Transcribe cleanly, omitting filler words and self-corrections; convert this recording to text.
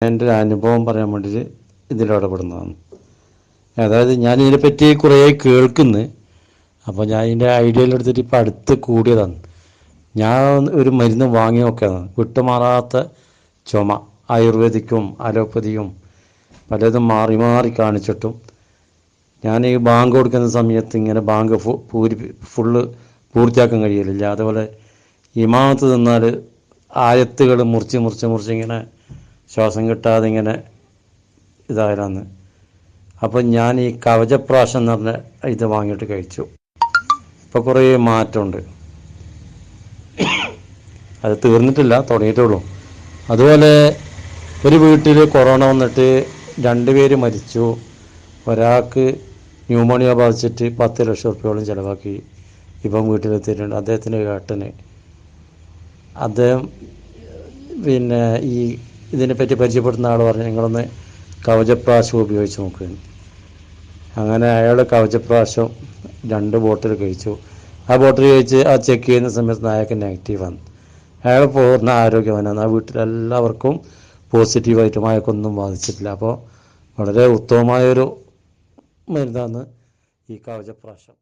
എൻ്റെ ഒരു അനുഭവം പറയാൻ വേണ്ടിയിട്ട് ഇതിലിടപെടുന്നതാണ്. അതായത് ഞാൻ ഇതിനെപ്പറ്റി കുറേ കേൾക്കുന്നു. അപ്പോൾ ഞാൻ ഇതിൻ്റെ ഐഡിയയിലെടുത്തിട്ട് ഇപ്പോൾ അടുത്ത് കൂടിയതാണ്. ഞാൻ ഒരു മരുന്ന് വാങ്ങി നോക്കിയതാണ്. വിട്ടുമാറാത്ത ചുമ, ആയുർവേദിക്കും അലോപ്പതിയും പലതും മാറി മാറി കാണിച്ചിട്ടും ഞാൻ ഈ ബാങ്ക് കൊടുക്കുന്ന സമയത്ത് ഇങ്ങനെ ബാങ്ക് ഫുള്ള് പൂർത്തിയാക്കാൻ കഴിയില്ല. അതുപോലെ ഇമാമത്ത് നിന്നാൽ ആയത്തുകൾ മുറിച്ച് ഇങ്ങനെ ശ്വാസം കിട്ടാതെ ഇങ്ങനെ ഇതായാലാണ്. അപ്പം ഞാൻ ഈ കവചപ്രാശം എന്ന് പറഞ്ഞ ഇത് വാങ്ങിയിട്ട് കഴിച്ചു. ഇപ്പോൾ കുറേ മാറ്റമുണ്ട്. അത് തീർന്നിട്ടില്ല, തുടങ്ങിയിട്ടുള്ളൂ. അതുപോലെ ഒരു വീട്ടിൽ കൊറോണ വന്നിട്ട് 2 പേര് മരിച്ചു. ഒരാൾക്ക് ന്യൂമോണിയ ബാധിച്ചിട്ട് 10 ലക്ഷം റുപ്യോളം ചിലവാക്കി. ഇപ്പം വീട്ടിലെത്തിയിട്ടുണ്ട്. അദ്ദേഹത്തിൻ്റെ ഏട്ടന്. അദ്ദേഹം പിന്നെ ഈ ഇതിനെപ്പറ്റി പരിചയപ്പെടുന്ന ആൾ പറഞ്ഞു, നിങ്ങളൊന്ന് കവചപ്രാശം ഉപയോഗിച്ച് നോക്കുകയാണ്. അങ്ങനെ അയാൾ കവചപ്രാശം 2 ബോട്ടിൽ കഴിച്ചു. ആ ബോട്ടിൽ കഴിച്ച് ആ ചെക്ക് ചെയ്യുന്ന സമയത്ത് അയാൾക്ക് നെഗറ്റീവാണ്. അയാൾ പൂർണ്ണ ആരോഗ്യവാനാണ്. ആ വീട്ടിലെല്ലാവർക്കും പോസിറ്റീവായിട്ടും അയാൾക്കൊന്നും ബാധിച്ചിട്ടില്ല. അപ്പോൾ വളരെ ഉത്തമമായൊരു മരുന്നാണ് ഈ കവചപ്രാശം.